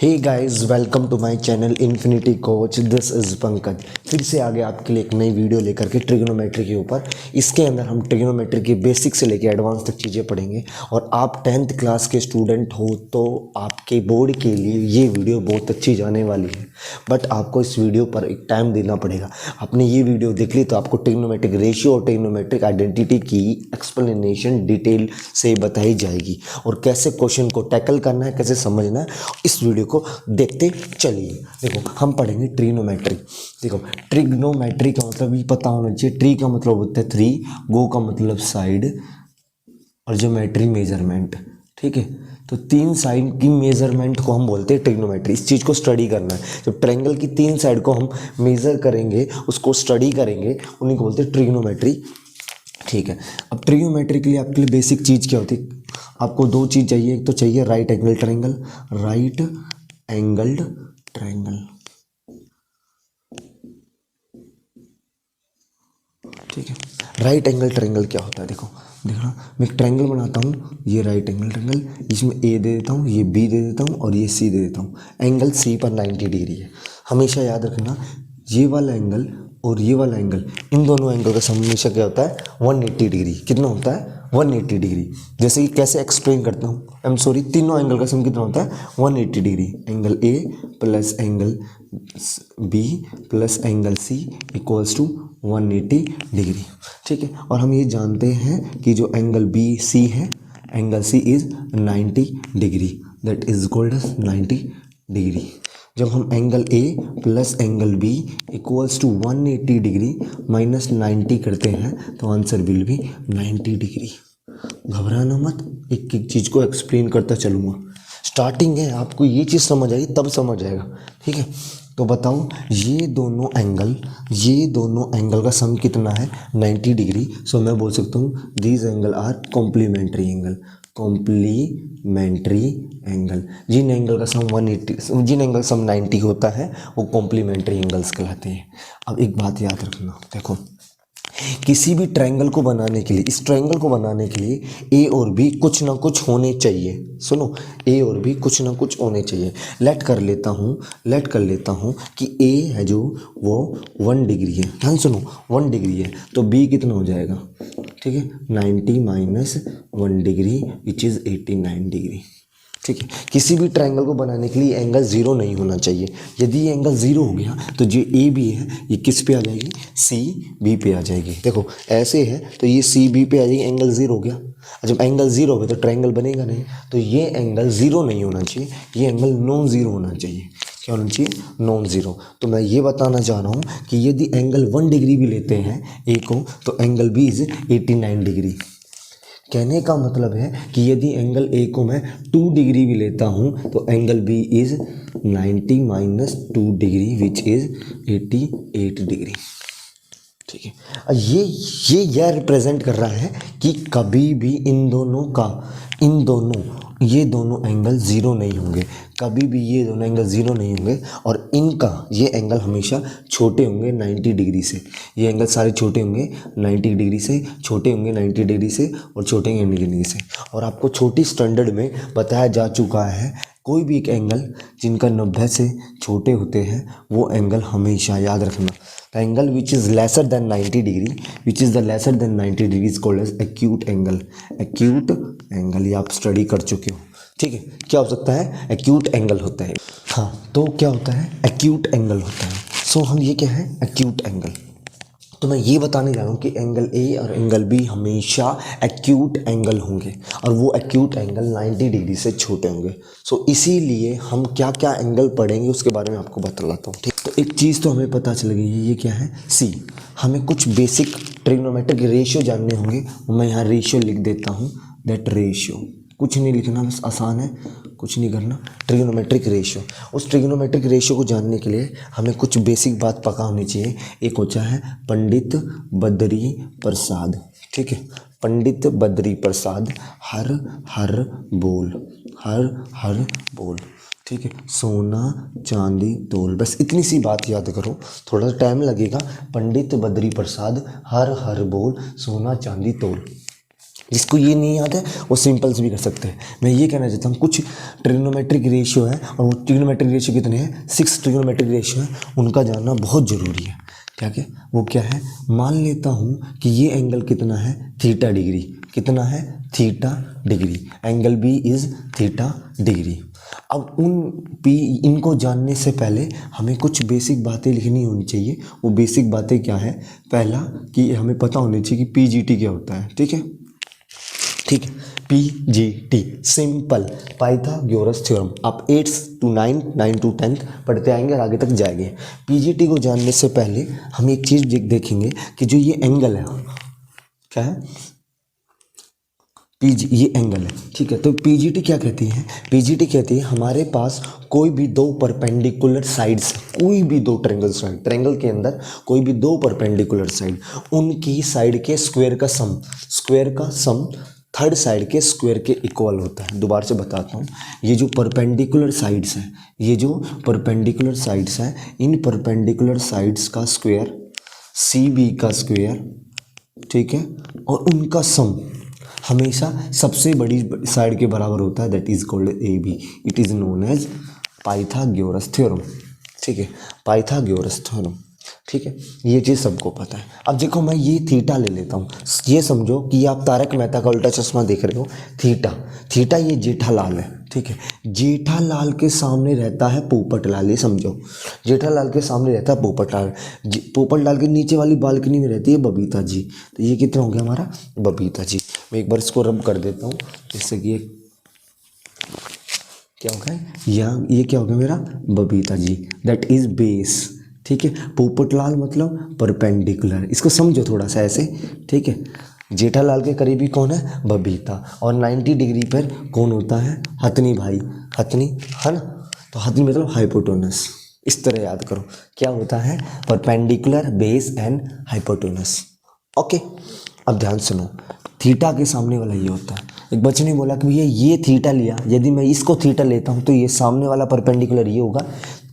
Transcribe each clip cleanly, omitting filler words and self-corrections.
Hey guys, welcome to my channel Infinity Coach. This is Pankaj. फिर से आगे आपके लिए एक नई वीडियो लेकर के ट्रिग्नोमेट्री के ऊपर। इसके अंदर हम ट्रिग्नोमेट्री के बेसिक से लेकर एडवांस तक चीज़ें पढ़ेंगे। और आप 10th क्लास के स्टूडेंट हो तो आपके बोर्ड के लिए ये वीडियो बहुत अच्छी जाने वाली है। बट आपको इस वीडियो पर एक टाइम देना पड़ेगा। आपने ये वीडियो देख ली तो आपको ट्रिग्नोमेट्रिक रेशियो और ट्रिग्नोमेट्रिक आइडेंटिटी की एक्सप्लेनेशन डिटेल से बताई जाएगी और कैसे क्वेश्चन को टैकल करना है, कैसे समझना है, इस वीडियो को देखते चलिए। देखो, हम पढ़ेंगे ट्रिग्नोमेट्री। देखो, ट्रिग्नोमेट्री का मतलब ये पता होना चाहिए। ट्री का मतलब होता है 3, गो का मतलब साइड, और ज्योमेट्री मेजरमेंट। ठीक है, तो 3 साइड की मेजरमेंट को हम बोलते हैं ट्रिग्नोमेट्री। इस चीज़ को स्टडी करना है। जब ट्रायंगल की 3 साइड को हम मेजर करेंगे, उसको स्टडी करेंगे, उन्हीं को बोलते हैं ट्रिग्नोमेट्री। ठीक है, अब ट्रिग्नोमेट्री के लिए आपके लिए बेसिक चीज़ क्या होती है? आपको 2 चीज़ चाहिए। एक तो चाहिए right angle triangle, right angled triangle. ठीक है, राइट एंगल ट्रायंगल क्या होता है? देखो देखना, मैं एक ट्रायंगल बनाता हूँ, ये राइट एंगल ट्रायंगल, इसमें ए दे देता हूँ, ये बी दे देता हूँ और ये सी दे देता हूँ। एंगल सी पर 90 डिग्री है। हमेशा याद रखना, ये वाला एंगल और ये वाला एंगल, इन दोनों एंगल का सम हमेशा क्या होता है? 180 डिग्री। कितना होता है? 180 डिग्री। जैसे कि कैसे एक्सप्लेन करता हूँ, आई एम सॉरी, तीनों एंगल का सम कितना होता है? 180 degree. Angle A plus angle B plus angle C equals to 180 degree. ठीक है, और हम ये जानते हैं कि जो एंगल बी सी है, angle C is 90 degree, that is called as 90 degree. जब हम angle A plus angle B equals to 180 degree minus 90 करते हैं तो आंसर विल भी 90 डिग्री। घबराना मत, एक एक चीज़ को एक्सप्लेन करता चलूँगा। स्टार्टिंग है, आपको ये चीज़ समझ आई तब समझ आएगा। ठीक है, तो बताओ, ये दोनों एंगल का सम कितना है? 90 डिग्री। सो मैं बोल सकता हूँ these angle are complementary angle. Complementary angle, जिन एंगल का सम 90 होता है वो कॉम्प्लीमेंट्री एंगल्स कहलाते हैं। अब एक बात याद रखना, देखो, किसी भी ट्रायंगल को बनाने के लिए, इस ट्रायंगल को बनाने के लिए ए और बी कुछ ना कुछ होने चाहिए। सुनो, ए और बी कुछ ना कुछ होने चाहिए। लेट कर लेता हूँ कि ए है जो वो 1 डिग्री है। ध्यान सुनो, 1 डिग्री है तो बी कितना हो जाएगा? ठीक है, 90 minus 1 degree which is 89 degree. ठीक है, किसी भी ट्रायंगल को बनाने के लिए एंगल 0 नहीं होना चाहिए। यदि ये एंगल 0 हो गया तो जो ए बी है ये किस पे आ जाएगी? सी बी पे आ जाएगी। देखो, ऐसे है तो ये सी बी पे आ जाएगी, एंगल 0 हो गया। जब एंगल 0 हो गया तो ट्रायंगल बनेगा नहीं। तो ये एंगल 0 नहीं होना चाहिए, ये एंगल नॉन ज़ीरो होना चाहिए। क्या होना चाहिए? Non zero. तो मैं ये बताना चाह रहा हूँ कि यदि एंगल 1 डिग्री भी लेते हैं ए को तो एंगल बी इज़ 89 डिग्री। कहने का मतलब है कि यदि एंगल ए को मैं 2 डिग्री भी लेता हूँ तो angle B is 90 minus 2 degree which is 88 degree. ठीक है, यह रिप्रेजेंट कर रहा है कि कभी भी ये दोनों एंगल 0 नहीं होंगे। कभी भी ये दोनों एंगल 0 नहीं होंगे और इनका ये एंगल हमेशा छोटे होंगे 90 डिग्री से। ये एंगल सारे छोटे होंगे 90 डिग्री से, छोटे होंगे 90 डिग्री से और छोटे होंगे 90 डिग्री से। और आपको छोटी स्टैंडर्ड में बताया जा चुका है, कोई भी एक एंगल जिनका 90 से छोटे होते हैं वो एंगल हमेशा याद रखना। The angle which is lesser than 90 degree, is called as acute angle. Acute angle ये आप स्टडी कर चुके हो। ठीक है, क्या हो सकता है? acute angle होता है। हाँ, तो क्या होता है? acute angle होता है। सो हम ये क्या है? acute angle। तो मैं ये बताने जा रहा हूँ कि एंगल ए और एंगल बी हमेशा एक्यूट एंगल होंगे और वो एक्यूट एंगल 90 डिग्री से छोटे होंगे। सो इसीलिए हम क्या क्या एंगल पढ़ेंगे उसके बारे में आपको बतलाता हूँ। ठीक, तो एक चीज़ तो हमें पता चल गई है, ये क्या है? सी। हमें कुछ बेसिक ट्रिग्नोमेट्रिक रेशियो जानने होंगे। मैं यहाँ रेशियो लिख देता हूँ, दैट रेशियो। कुछ नहीं लिखना, बस आसान है, कुछ नहीं करना। ट्रिग्नोमेट्रिक रेशियो, उस ट्रिग्नोमेट्रिक रेशियो को जानने के लिए हमें कुछ बेसिक बात पता होनी चाहिए। एक होता है पंडित बद्री प्रसाद। ठीक है, पंडित बद्री प्रसाद हर हर बोल। ठीक है, सोना चांदी तोल। बस इतनी सी बात याद करो, थोड़ा सा टाइम लगेगा। पंडित बद्री प्रसाद हर बोल, सोना चांदी तोल। जिसको ये नहीं याद है वो सिंपल से भी कर सकते हैं। मैं ये कहना चाहता हूँ कुछ ट्रिग्नोमेट्रिक रेशियो है और वो ट्रिग्नोमेट्रिक रेशियो कितने हैं, 6 ट्रिग्नोमेट्रिक रेशियो है, उनका जानना बहुत ज़रूरी है। वो क्या है, मान लेता हूँ कि ये एंगल कितना है, थीटा डिग्री, कितना है, theta degree, angle B is theta degree. अब इनको जानने से पहले हमें कुछ बेसिक बातें लिखनी होनी चाहिए। वो बेसिक बातें क्या है, पहला कि हमें पता होनी चाहिए कि पीजीटी क्या होता है। ठीक है, पीजीटी सिंपल पाइथागोरस थ्योरम। आप 8th to 9th to 10th पढ़ते आएंगे और आगे तक जाएंगे। पीजीटी को जानने से पहले हम एक चीज़ देखेंगे कि जो ये एंगल है, क्या है, ये एंगल है। ठीक है, तो पीजीटी क्या कहती है, पीजीटी कहती है हमारे पास कोई भी दो परपेंडिकुलर साइड्स, कोई भी दो ट्रायंगल के अंदर कोई भी दो परपेंडिकुलर साइड, उनकी साइड के स्क्वायर का सम थर्ड साइड के स्क्वायर के इक्वल होता है। दोबारा से बताता हूँ, ये जो परपेंडिकुलर साइड्स हैं, इन परपेंडिकुलर साइड्स का स्क्वायर सी बी का स्क्वायर, ठीक है, और उनका सम हमेशा सबसे बड़ी साइड के बराबर होता है, that is called A B. It is known as Pythagoras theorem. ठीक है, पाइथागोरस थ्योरम। ठीक है, ये चीज़ सबको पता है। अब देखो मैं ये थीटा ले लेता हूँ, ये समझो कि आप तारक मेहता का उल्टा चश्मा देख रहे हो। थीटा ये जेठालाल है। ठीक है, जेठालाल के सामने रहता है पोपटलाल, ये समझो, जेठालाल के सामने रहता है पोपटलाल, पोपटलाल के नीचे वाली बालकनी में रहती है बबीता जी। तो ये कितना हो गया हमारा, बबीता जी। मैं एक बार इसको रब कर देता हूँ जिससे कि ये क्या हो गया, ये क्या हो गया मेरा, Babita ji, that is base. ठीक है, पोपटलाल मतलब परपेंडिकुलर, इसको समझो थोड़ा सा ऐसे। ठीक है, जेठालाल के करीबी कौन है, बबीता, और 90 डिग्री पर कौन होता है, हथनी भाई, हथनी है ना। तो हथनी मतलब हाइपोटेनस, इस तरह याद करो क्या होता है, perpendicular, base and hypotenuse. Okay, अब ध्यान सुनो, थीटा के सामने वाला ये होता है। एक बच्चे ने बोला कि भैया ये थीटा लिया, यदि मैं इसको थीटा लेता हूँ तो ये सामने वाला परपेंडिकुलर ये होगा,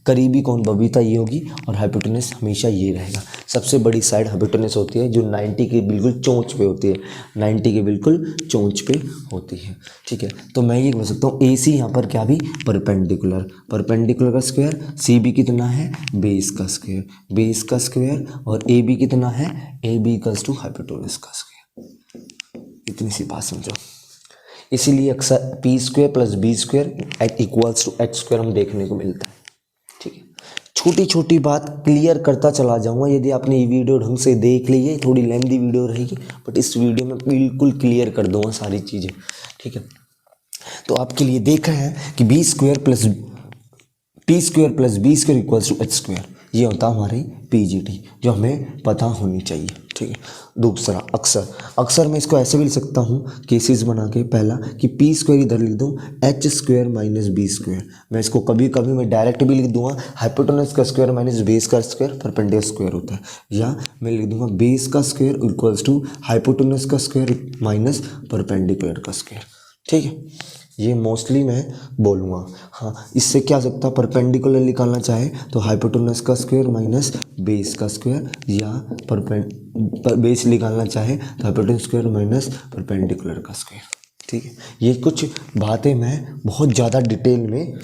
करीबी कौन, बबीता ये होगी, और हाइपोटेनस हमेशा ये रहेगा। सबसे बड़ी साइड हाइपोटेनस होती है जो 90 के बिल्कुल चोंच पे होती है, 90 के बिल्कुल चोंच पे होती है। ठीक है, तो मैं ये बोल सकता हूँ ए सी यहाँ पर क्या भी, परपेंडिकुलर का स्क्वायर, सी बी कितना है, बेस का स्क्वायर, और ए बी कितना है, A B equals to hypotenuse का स्क्वायर। इतनी सी बात समझो। इसीलिए अक्सर P square plus B square equals to H square हम देखने को मिलता है। ठीक है, छोटी छोटी बात क्लियर करता चला जाऊंगा। यदि आपने ये वीडियो ढंग से देख ली है, थोड़ी लेंथी वीडियो रहेगी, बट इस वीडियो में बिल्कुल क्लियर कर दूंगा सारी चीज़ें। ठीक है, तो आपके लिए देख रहे हैं कि B square plus T square plus B square equals to H square, ये होता है हमारी पीजीटी, जो हमें पता होनी चाहिए। ठीक है, दूसरा अक्सर मैं इसको ऐसे भी लिख सकता हूँ केसेस बना के, पहला कि पी स्क्वायर इधर लिख दूँ, H square minus B square. मैं इसको कभी कभी मैं डायरेक्ट भी लिख दूंगा, हाइपोटेनस का स्क्वायर माइनस बेस का स्क्वायर परपेंडिकुलर स्क्वायर होता है, या मैं लिख दूंगा बेस का स्क्वायर इक्वल्स टू हाइपोटेनस का स्क्वायर माइनस परपेंडिकुलर का स्क्वायर। ठीक है, ये मोस्टली मैं बोलूँगा। हाँ, इससे क्या हो सकता है, परपेंडिकुलर निकालना चाहे तो हाइपोटेनस का स्क्वायर माइनस बेस का स्क्वायर, या बेस निकालना चाहे तो हाइपोटेनस स्क्वायर माइनस परपेंडिकुलर का स्क्वायर। ठीक है, ये कुछ बातें मैं बहुत ज़्यादा डिटेल में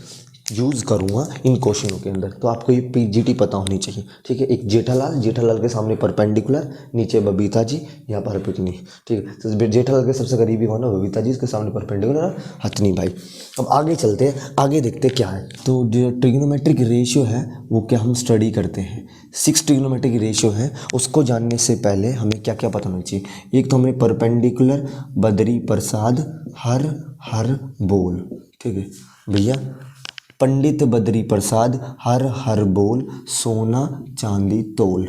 यूज़ करूँगा इन क्वेश्चनों के अंदर, तो आपको ये पीजीटी पता होनी चाहिए। ठीक है, एक जेठालाल के सामने परपेंडिकुलर, नीचे बबीता जी, यहाँ पर हथनी। ठीक है, तो जेठालाल के सबसे करीबी कौन है, बबीता जी, इसके सामने परपेंडिकुलर हथनी भाई। अब आगे चलते हैं, आगे देखते क्या है। तो जो ट्रिग्नोमेट्रिक रेशियो है वो क्या हम स्टडी करते हैं, 6 ट्रिग्नोमेट्रिक रेशियो है, उसको जानने से पहले हमें क्या क्या पता होना चाहिए। एक तो हमें परपेंडिकुलर, बद्री प्रसाद, हर बोल। ठीक है भैया, पंडित बद्री प्रसाद हर बोल, सोना चांदी तोल।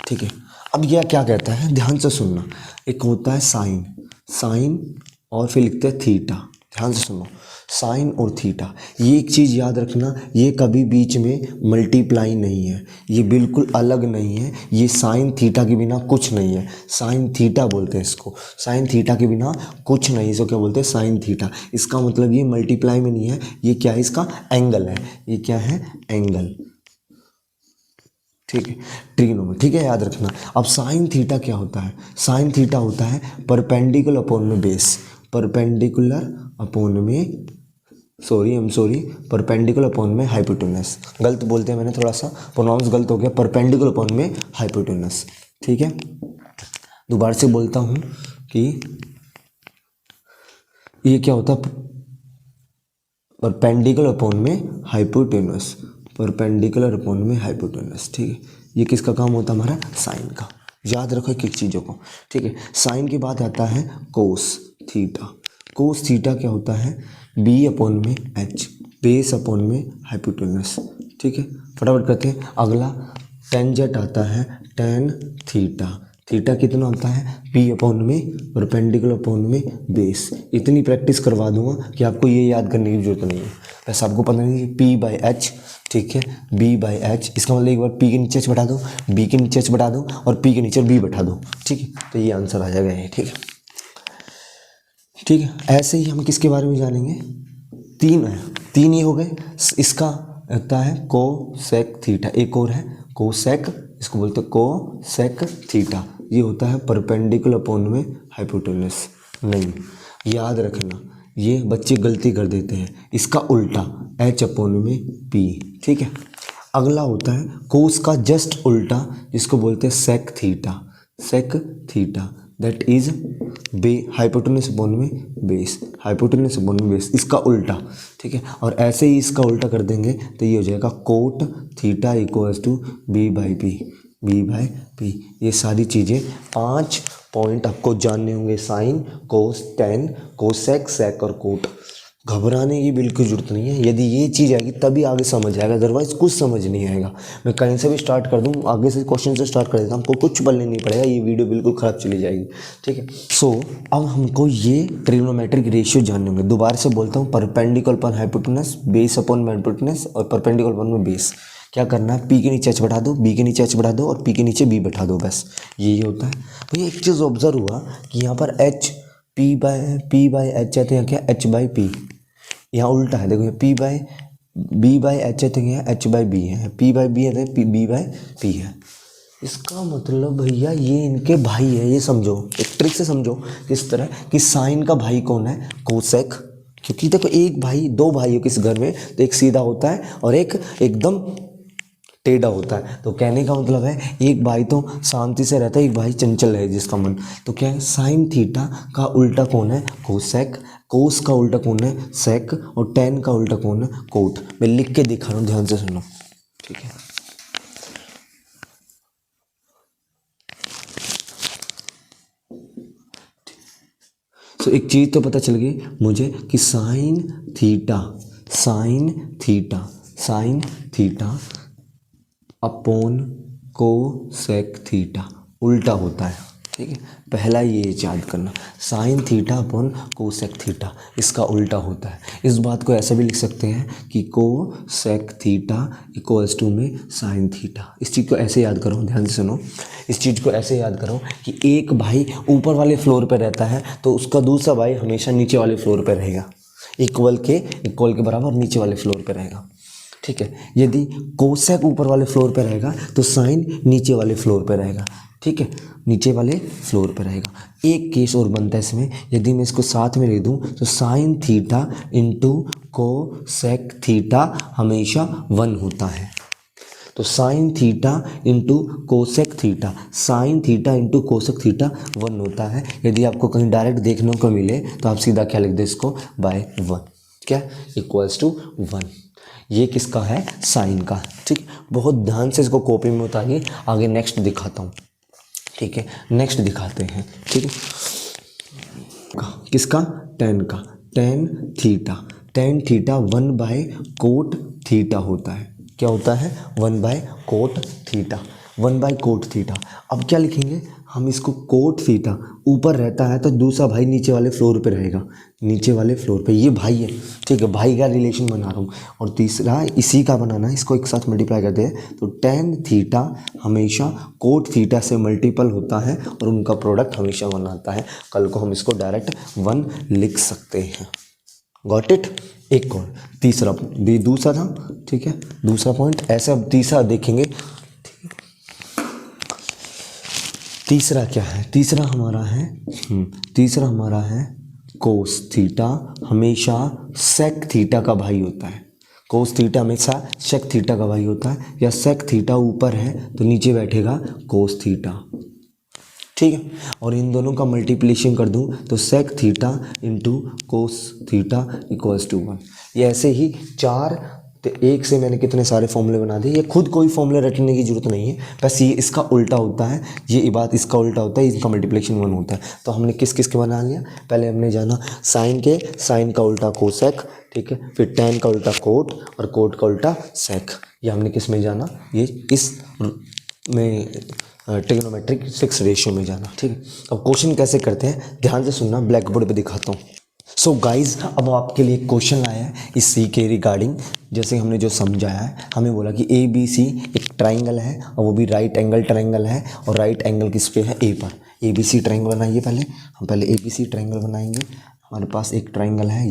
ठीक है, अब यह क्या कहता है, ध्यान से सुनना। एक होता है साइन और फिर लिखते हैं थीटा। ध्यान से सुनो, साइन और थीटा, ये एक चीज़ याद रखना, ये कभी बीच में मल्टीप्लाई नहीं है, ये बिल्कुल अलग नहीं है। ये साइन थीटा के बिना कुछ नहीं है, साइन थीटा बोलते हैं इसको, साइन थीटा के बिना कुछ नहीं, इसको क्या बोलते हैं, साइन थीटा। इसका मतलब ये मल्टीप्लाई में नहीं है, ये क्या है, इसका एंगल है। ये क्या है, एंगल। ठीक है, ट्रिग्नोमेट्री, ठीक है, याद रखना। अब साइन थीटा क्या होता है? साइन थीटा होता है परपेंडिकुलर अपॉन में बेस, परपेंडिकुलर अपॉन में परपेंडिकुलर अपॉन में हाइपोटेन्यूस। गलत बोलते हैं मैंने, थोड़ा सा प्रोनाउंस गलत हो गया, परपेंडिकुलर अपॉन में हाइपोटेन्यूस। ठीक है, दोबारा से बोलता हूँ कि ये क्या होता है? परपेंडिकुलर अपॉन में हाइपोटेन्यूस, परपेंडिकुलर अपॉन में हाइपोटेन्यूस। ठीक है, ये किसका काम होता है? हमारा साइन का। याद रखो किस चीज़ों को। ठीक है, साइन के बाद आता है कोस थीटा। कोस थीटा क्या होता है? बी अपॉन में एच, बेस अपॉन में हाइपोटेन्यूस। ठीक है, फटाफट करते हैं। अगला टेंजेंट आता है टेन थीटा। थीटा कितना होता है? पी अपॉन में परपेंडिकुलर अपॉन में बेस। इतनी प्रैक्टिस करवा दूंगा कि आपको ये याद करने की जरूरत नहीं है। वैसे आपको पता नहीं है पी बाई एच, ठीक है, बी बाई एच, इसका मतलब एक बार पी के नीचे एच बैठा दो, बी के नीचे एच बैठा दो और पी के नीचे बी बैठा दो। ठीक है, तो ये आंसर आ जाएगा ये। ठीक है, ठीक है, ऐसे ही हम किसके बारे में जानेंगे? तीन है, तीन ये हो गए। इसका होता है कोसेक थीटा, एक और है कोसेक, इसको बोलते हैं कोसेक थीटा। ये होता है परपेंडिकुलर अपॉन में हाइपोटेन्यूस। नहीं, याद रखना, ये बच्चे गलती कर देते हैं, इसका उल्टा एच अपॉन में पी। ठीक है, अगला होता है कोस का जस्ट उल्टा, जिसको बोलते हैं sec theta, sec theta, that is hypotenuse upon में बेस, हाइपोटेन्यूस अपॉन में बेस, इसका उल्टा। ठीक है, और ऐसे ही इसका उल्टा कर देंगे तो ये हो जाएगा cot theta equals to B by P, B by P. ये सारी चीज़ें 5 पॉइंट आपको जानने होंगे, sine, cos, tan, cosec, sec और कोट। घबराने की बिल्कुल जरूरत नहीं है। यदि ये चीज़ आएगी तभी आगे समझ आएगा, अदरवाइज कुछ समझ नहीं आएगा। मैं कहीं से भी स्टार्ट कर दूँ, आगे से क्वेश्चन से स्टार्ट कर देता हूँ, हमको कुछ पढ़ने नहीं पड़ेगा, ये वीडियो बिल्कुल ख़राब चली जाएगी। ठीक है, सो अब हमको ये ट्रिग्नोमेट्रिक रेशियो जानने होंगे। दोबारा से बोलता हूँ, perpendicular upon hypotenuse, base upon hypotenuse और परपेंडिकुलर अपॉन में बेस। क्या करना है? पी के नीचे एच बढ़ा दो, बी के नीचे एच बढ़ा दो और पी के नीचे बी बैठा दो, बस यही होता है। भैया एक चीज़ ऑब्जर्व हुआ कि यहाँ पर एच पी बाई एच है, तो यहाँ क्या एच बाई पी, यहाँ उल्टा है। देखो ये P by B by H है, तो यहाँ एच बाई बी है, पी बाई बी है तो बी बाई पी है। इसका मतलब भैया ये इनके भाई है, ये समझो, एक ट्रिक से समझो। किस तरह कि साइन का भाई कौन है? कोसेक। क्योंकि देखो एक भाई, दो भाई हो किस घर में, तो एक सीधा होता है और एक एकदम टेढ़ा होता है। तो कहने का मतलब है एक भाई तो शांति से रहता है, एक भाई चंचल है जिसका मन। तो क्या है? साइन थीटा का उल्टा कौन है? कोसेक। कोस का उल्टा कौन है? सेक। और टेन का उल्टा कौन है? कोट। मैं लिख के दिखा रहा हूँ, ध्यान से सुनो। ठीक है, तो एक चीज़ तो पता चल गई मुझे कि sine theta, sine theta, sine theta upon cosec theta उल्टा होता है। ठीक है, पहला ये याद करना, sine theta upon cosec theta इसका उल्टा होता है। इस बात को ऐसे भी लिख सकते हैं कि कोसेक थीटा इक्वल्स टू में साइन थीटा। इस चीज़ को ऐसे याद करो, ध्यान से सुनो। इस चीज़ को ऐसे याद करो कि एक भाई ऊपर वाले फ्लोर पर रहता है तो उसका दूसरा भाई हमेशा नीचे वाले फ्लोर पर रहेगा, इक्वल के बराबर नीचे वाले फ्लोर पर रहेगा। ठीक है, यदि कोसेक ऊपर वाले फ्लोर पे रहेगा तो साइन नीचे वाले फ्लोर पे रहेगा। ठीक है, नीचे वाले फ्लोर पे रहेगा। एक केस और बनता है इसमें, यदि मैं इसको साथ में ले दूं तो sine theta into cosec theta हमेशा 1 होता है। तो sine theta into cosec theta, sine theta into cosec theta 1 होता है। यदि आपको कहीं डायरेक्ट देखने को मिले तो आप सीधा क्या लिख दो इसको? बाय 1, क्या इक्वल्स टू 1। ये किसका है? साइन का। ठीक, बहुत ध्यान से इसको कॉपी में उतारिए, आगे नेक्स्ट दिखाता हूँ। ठीक है, नेक्स्ट दिखाते हैं। ठीक है, किसका? टेन का। Tan theta, tan theta 1 by cot theta होता है। क्या होता है? 1 by cot theta, 1 by cot theta. अब क्या लिखेंगे हम इसको? कोट थीटा ऊपर रहता है तो दूसरा भाई नीचे वाले फ्लोर पे रहेगा, नीचे वाले फ्लोर पे, ये भाई है। ठीक है, भाई का रिलेशन बना रहा हूँ। और तीसरा इसी का बनाना है, इसको एक साथ मल्टीप्लाई करते हैं तो टेन थीटा हमेशा कोट थीटा से मल्टीपल होता है और उनका प्रोडक्ट हमेशा 1 आता है। कल को हम इसको डायरेक्ट 1 लिख सकते हैं। Got it? एक और तीसरा दूसरा था। ठीक है, दूसरा पॉइंट ऐसे। अब तीसरा देखेंगे। तीसरा क्या है, तीसरा हमारा है कोस थीटा हमेशा सेक थीटा का भाई होता है। कोस थीटा हमेशा सेक थीटा का भाई होता है, या सेक थीटा ऊपर है तो नीचे बैठेगा कोस थीटा, ठीक है। और इन दोनों का मल्टीप्लिकेशन कर दूं तो sec theta into cos theta equals to 1। ये ऐसे ही चार, तो एक से मैंने कितने सारे फॉर्मूले बना दिए। ये खुद कोई फॉर्मूले रटने की जरूरत नहीं है, बस ये इसका उल्टा होता है, ये बात इसका उल्टा होता है, इसका मल्टीप्लिकेशन 1 होता है। तो हमने किस किस के बना लिया, पहले हमने जाना साइन के, साइन का उल्टा कोसेक, ठीक है, फिर टैन का उल्टा कोट और कोट का उल्टा सेक। ये हमने किस में जाना, ये इस में ट्रिग्नोमेट्रिक 6 रेशियो में जाना, ठीक है। अब क्वेश्चन कैसे करते हैं ध्यान से सुनना, ब्लैक बोर्ड पे दिखाता हूँ। सो गाइज अब आपके लिए क्वेश्चन आया है इस सी के रिगार्डिंग। जैसे हमने जो समझाया है, हमें बोला कि ए बी सी एक ट्राइंगल है और वो भी राइट एंगल ट्राइंगल है, और राइट एंगल किस पे है, ए पर। ए बी सी ट्राइंगल बनाइए, हम पहले ए बी सी ट्राइंगल बनाएंगे। हमारे पास एक ट्राइंगल है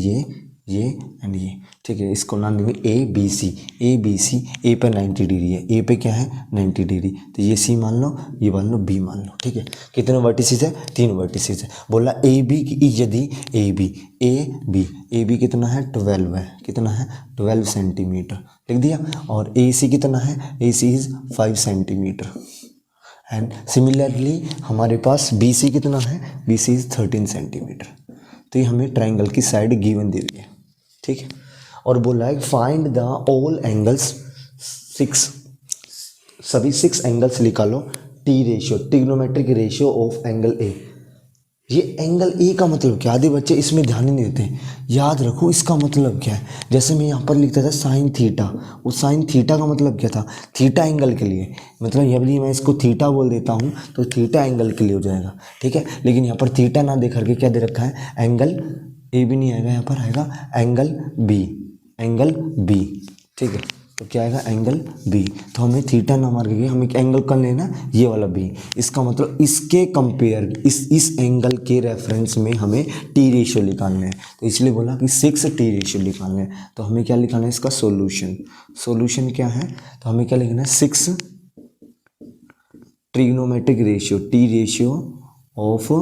ये एंड ये, ठीक है। इसको नाम देंगे A B C. A B C, ए पे 90 डिग्री है, ए पे क्या है 90 डिग्री, तो ये सी मान लो, ये मान लो बी मान लो, ठीक है। कितने वर्टिसेस है, 3 वर्टिसेस है। बोला ए बी की यदि ए बी कितना है 12 है, कितना है 12 सेंटीमीटर, लिख दिया। और ए सी कितना है, ए सी इज 5 सेंटीमीटर। एंड सिमिलरली हमारे पास बी सी कितना है, बी सी इज 13 सेंटीमीटर। तो ये हमें ट्राइंगल की साइड गिवन दे दी है, ठीक है। और बोला है फाइंड द ऑल एंगल्स 6, सभी 6 एंगल्स निकालो, T ratio, trigonometric ratio of angle A. ये एंगल ए का मतलब क्या, आधे बच्चे इसमें ध्यान ही नहीं देते। याद रखो इसका मतलब क्या है। जैसे मैं यहाँ पर लिखता था साइन थीटा, वो साइन थीटा का मतलब क्या था, थीटा एंगल के लिए, मतलब यदि मैं इसको थीटा बोल देता हूँ तो थीटा एंगल के लिए हो जाएगा, ठीक है। लेकिन यहाँ पर थीटा ना दे करके क्या दे रखा है, एंगल ए भी नहीं आएगा, यहाँ पर आएगा एंगल बी, ठीक है। तो क्या आएगा, एंगल बी। तो हमें थीटा ना मार के हम एक एंगल कर लेना, ये वाला बी। इसका मतलब इसके कंपेयर, इस एंगल के रेफरेंस में हमें टी रेशियो निकालना है। तो इसलिए बोला कि 6 टी रेशियो निकालना है। तो हमें क्या निकालना है, इसका सोल्यूशन क्या है, तो हमें क्या लिखना है, 6 trigonometric ratio, T ratio of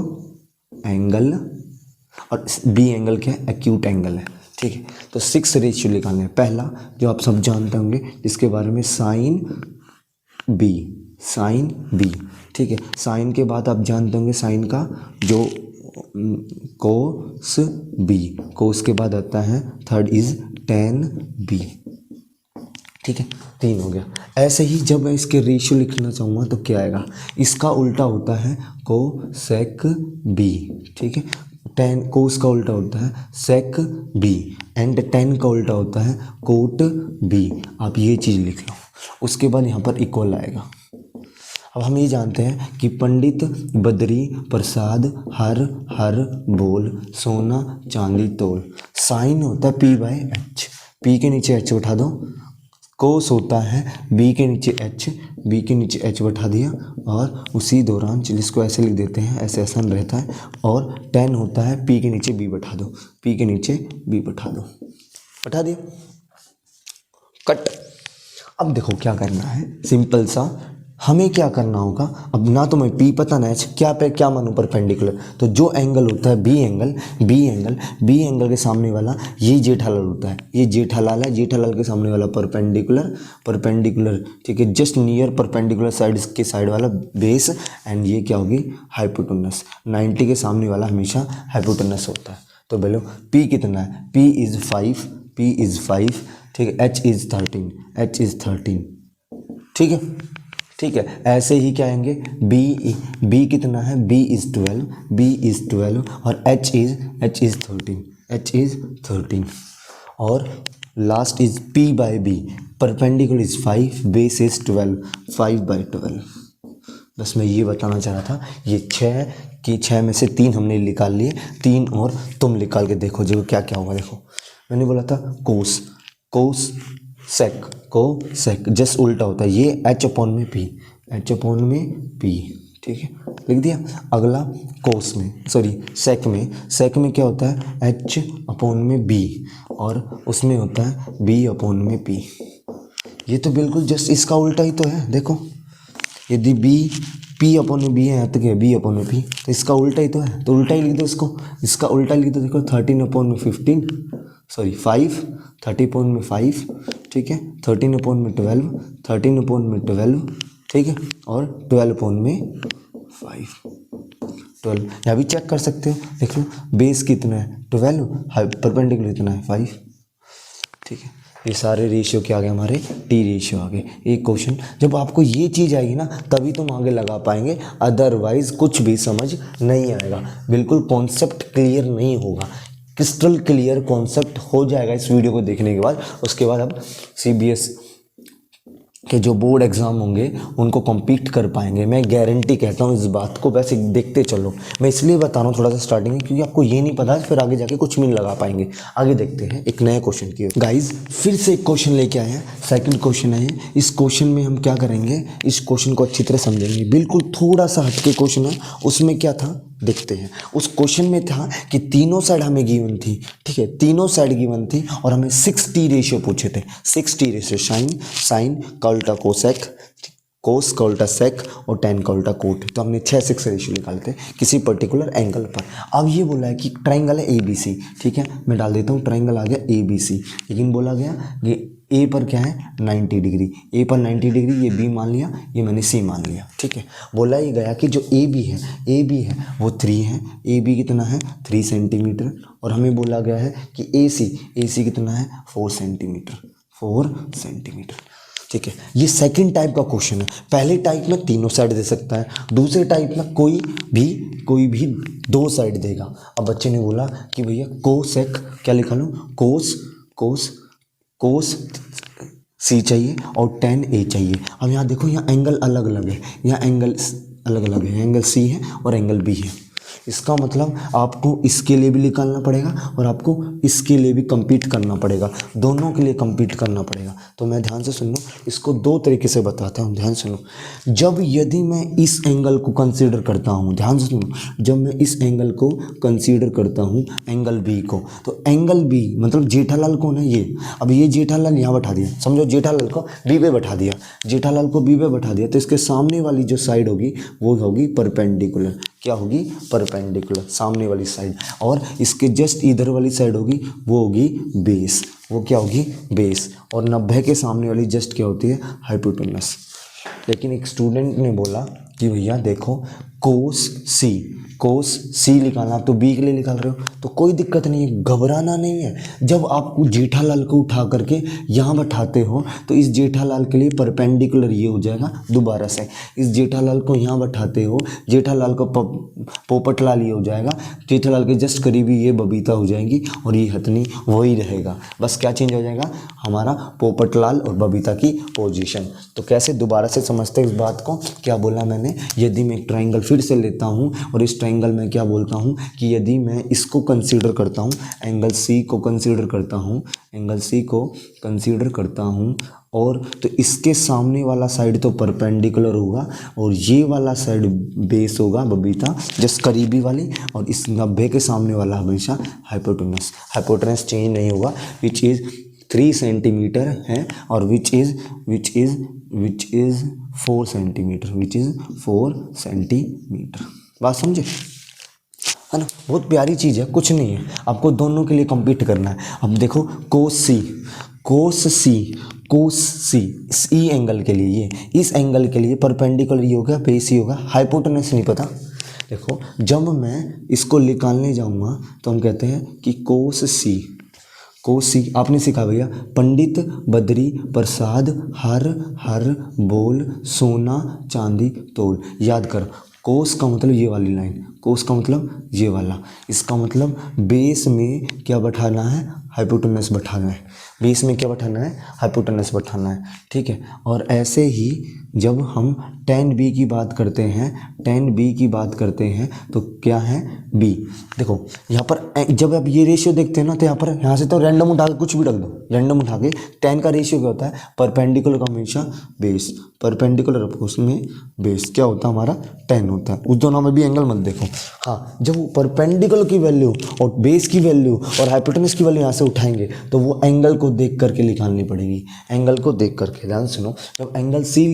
angle, और बी एंगल क्या है, एक्यूट एंगल है, ठीक है। तो 6 रेशियो निकालने हैं। पहला जो आप सब जानते होंगे जिसके बारे में, साइन बी, ठीक है। साइन के बाद आप जानते होंगे साइन का जो कोस बी, कोस के बाद आता है थर्ड इज टेन बी, ठीक है। 3 हो गया। ऐसे ही जब मैं इसके रेशियो लिखना चाहूँगा तो क्या आएगा, इसका उल्टा होता है कोसेक बी, ठीक है। टेन कोस का उल्टा होता है सेक बी, एंड टेन का उल्टा होता है कोट बी। आप ये चीज़ लिख लो, उसके बाद यहाँ पर इक्वल आएगा। अब हम ये जानते हैं कि पंडित बद्री प्रसाद हर बोल सोना चांदी तोल। साइन होता है पी बाय एच, पी के नीचे एच उठा दो। कोस होता है बी के नीचे एच बैठा दिया, और उसी दौरान जिसको ऐसे लिख देते हैं, ऐसे आसान रहता है। और टेन होता है पी के नीचे बी बैठा दो, बैठा दिया, कट। अब देखो क्या करना है, सिंपल सा हमें क्या करना होगा। अब ना तो मैं पी पता ना एच, क्या पे क्या मानूं, परपेंडिकुलर। तो जो एंगल होता है बी एंगल के सामने वाला ये जेठालाल होता है, ये जेठालाल है, जेठालाल के सामने वाला परपेंडिकुलर, ठीक है, जस्ट नियर परपेंडिकुलर साइड के साइड वाला बेस। एंड ये क्या होगी, हाइपोटेनस। 90 के सामने वाला हमेशा हाइपोटेनस होता है। तो बोलो पी कितना है, पी इज़ 5, ठीक है। एच इज़ 13, ठीक है। ऐसे ही क्या आएंगे, बी कितना है, बी इज़ 12 और एच इज़ 13, और last is P by B, perpendicular is 5, base is 12, 5/12। बस मैं ये बताना चाह रहा था। ये 6 में से 3 हमने निकाल लिए, 3 और तुम निकाल के देखो जो क्या क्या होगा। देखो मैंने बोला था कोस सेक जस्ट उल्टा होता है, ये एच अपॉन में पी, ठीक है, लिख दिया। अगला कोस में, सेक में क्या होता है, एच अपॉन में बी, और उसमें होता है बी अपॉन में पी। ये तो बिल्कुल जस्ट इसका उल्टा ही तो है। देखो यदि बी P अपॉन में B है, यहाँ तक है B अपॉन में P, तो इसका उल्टा ही तो है, तो उल्टा ही लिख दो इसको, इसका उल्टा लिख दो। देखो 13 अपॉन में 15, सॉरी 5, 30 अपॉन में 5, ठीक है, 13 अपॉन में 12, 13 अपॉन में 12, ठीक है, और 12 अपॉन में 5, 12। यहाँ भी चेक कर सकते हो, देख लो बेस कितना है 12, परपेंडिकुलर कितना है 5, ठीक है। ये सारे रेशियो क्या आ गए हमारे, टी रेशियो आ गए। एक क्वेश्चन जब आपको ये चीज़ आएगी ना तभी तुम आगे लगा पाएंगे, अदरवाइज कुछ भी समझ नहीं आएगा, बिल्कुल कॉन्सेप्ट क्लियर नहीं होगा। क्रिस्टल क्लियर कॉन्सेप्ट हो जाएगा इस वीडियो को देखने के बाद, उसके बाद अब CBS के जो बोर्ड एग्ज़ाम होंगे उनको कम्पीट कर पाएंगे, मैं गारंटी कहता हूँ इस बात को। वैसे देखते चलो, मैं इसलिए बता रहा हूँ थोड़ा सा स्टार्टिंग में, क्योंकि आपको ये नहीं पता है फिर आगे जाके कुछ भी नहीं लगा पाएंगे। आगे देखते हैं एक नए क्वेश्चन की गाइज, फिर से एक क्वेश्चन लेके आए हैं, सेकंड क्वेश्चन है। इस क्वेश्चन में हम क्या करेंगे, इस क्वेश्चन को अच्छी तरह समझेंगे। बिल्कुल थोड़ा सा हटके क्वेश्चन है, उसमें क्या था देखते हैं। उस क्वेश्चन में था कि तीनों साइड हमें गिवन थी, ठीक है, तीनों साइड गिवन थी और हमें 6T रेशियो पूछे थे। 6T रेशियो, साइन का उल्टा कोसेक, कोस का उल्टा सेक और टेन का उल्टा कोट। तो हमने 6 रेशियो निकाले थे किसी पर्टिकुलर एंगल पर। अब ये बोला है कि ट्राइंगल है ABC, ठीक है, मैं डाल देता हूँ ट्राइंगल आ गया ABC, लेकिन बोला गया कि A पर क्या है 90 डिग्री, A पर 90 डिग्री, ये B मान लिया, ये मैंने C मान लिया, ठीक है। बोला ये गया कि जो AB है वो 3 है, AB कितना है 3 सेंटीमीटर, और हमें बोला गया है कि AC कितना है 4 सेंटीमीटर, ठीक है। ये सेकंड टाइप का क्वेश्चन है। पहले टाइप में तीनों साइड दे सकता है, दूसरे टाइप में कोई भी 2 साइड देगा। अब बच्चे ने बोला कि भैया कोसेक क्या लिखा लूँ, कोस C चाहिए और tan A चाहिए। अब यहाँ देखो, यहाँ एंगल अलग अलग है, यहाँ एंगल अलग अलग है, एंगल C है और एंगल B है। इसका मतलब आपको इसके लिए भी निकालना पड़ेगा और आपको इसके लिए भी compete करना पड़ेगा, दोनों के लिए compete करना पड़ेगा। तो मैं ध्यान से सुन लो, इसको 2 तरीके से बताता हूँ, ध्यान सुनो। जब यदि मैं इस एंगल को कंसीडर करता हूँ, ध्यान से सुनो, जब मैं इस एंगल को कंसीडर करता हूँ एंगल B को, तो एंगल B मतलब जेठालाल कौन है ये, अब ये जेठालाल यहाँ बैठा दिया, समझो जेठालाल को B पे बैठा दिया, जेठालाल को B पे बैठा दिया, तो इसके सामने वाली जो साइड होगी वो होगी परपेंडिकुलर। क्या होगी, परपेंडिकुलर, सामने वाली साइड, और इसके जस्ट इधर वाली साइड होगी वो होगी बेस, वो क्या होगी बेस, और 90 के सामने वाली जस्ट क्या होती है हाइपोटेनस। लेकिन एक स्टूडेंट ने बोला कि भैया देखो कोस सी निकालना, तो B के लिए निकाल रहे हो तो कोई दिक्कत नहीं है, घबराना नहीं है। जब आपको जेठालाल को उठा करके यहाँ बैठाते हो तो इस जेठालाल के लिए परपेंडिकुलर ये हो जाएगा दोबारा से, इस जेठालाल को यहाँ बैठाते हो, जेठालाल को पोपटलाल ये हो जाएगा, जेठालाल के जस्ट करीबी ये बबीता हो जाएगी और ये हथनी वही रहेगा, बस क्या चेंज हो जाएगा हमारा पोपटलाल और बबीता की पोजीशन। तो कैसे दोबारा से समझते हैं इस बात को, क्या बोला मैंने, यदि मैं एक ट्राइंगल फिर से लेता हूँ और इस ट्राइंगल में क्या बोलता हूँ कि यदि मैं इसको कंसीडर करता हूँ, एंगल C को कंसीडर करता हूँ, एंगल C को कंसीडर करता हूँ, और तो इसके सामने वाला साइड तो परपेंडिकुलर होगा और ये वाला साइड बेस होगा बबीता जस्ट करीबी वाली, और इस 90 के सामने वाला हमेशा हाइपोटेनस चेंज नहीं होगा, विच इज़ 3 सेंटीमीटर है, और विच इज़ 4 सेंटीमीटर। बात समझे, है ना, बहुत प्यारी चीज़ है, कुछ नहीं है, आपको दोनों के लिए compete करना है। अब देखो कोस सी ई एंगल के लिए, ये इस एंगल के लिए परपेंडिकुलर ये होगा, बेस ही होगा, हाइपोटेनस नहीं पता। देखो जब मैं इसको निकालने जाऊँगा तो हम कहते हैं कि कोस सी आपने सीखा भैया, पंडित बद्री प्रसाद हर बोल सोना चांदी तोल, याद कर। कोस का मतलब ये वाली लाइन, कोस का मतलब ये वाला, इसका मतलब बेस में क्या बैठाना है, हाइपोटेनस बैठाना है, बेस में क्या बैठाना है, हाइपोटेनस बैठाना है, ठीक है। और ऐसे ही जब हम tan B की बात करते हैं तो क्या है B। देखो यहाँ पर जब आप ये रेशियो देखते हैं ना, तो यहाँ से तो रैंडम उठा के कुछ भी रख दो, रैंडम उठा के tan का रेशियो क्या होता है, परपेंडिकुलर का हमेशा बेस, परपेंडिकुलर उसमें बेस क्या होता है हमारा 10 होता है। उस दोनों में भी एंगल मत देखो, हाँ, जब वो परपेंडिकुलर की वैल्यू और बेस की वैल्यू और हाइपोटेनस की वैल्यू यहाँ से उठाएंगे तो वो एंगल को देख करके निकालनी पड़ेगी, एंगल को देख करके। ध्यान सुनो, जब एंगल सी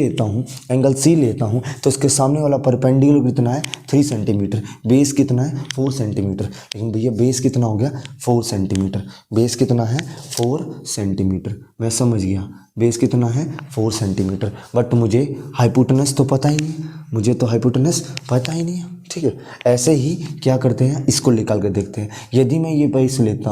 लेता हूँ तो इसके सामने वाला परपेंडिकुलर कितना है 3 सेंटीमीटर, बेस कितना है 4 सेंटीमीटर। लेकिन भैया बेस कितना हो गया 4 सेंटीमीटर, बेस कितना है 4 सेंटीमीटर। मैं समझ गया बेस कितना है 4 सेंटीमीटर, बट मुझे हाइपोटेनस तो पता ही नहीं, मुझे तो हाइपोटेनस पता ही नहीं है। ठीक है, ऐसे ही क्या करते हैं, इसको निकाल कर देखते हैं। यदि मैं ये बेस लेता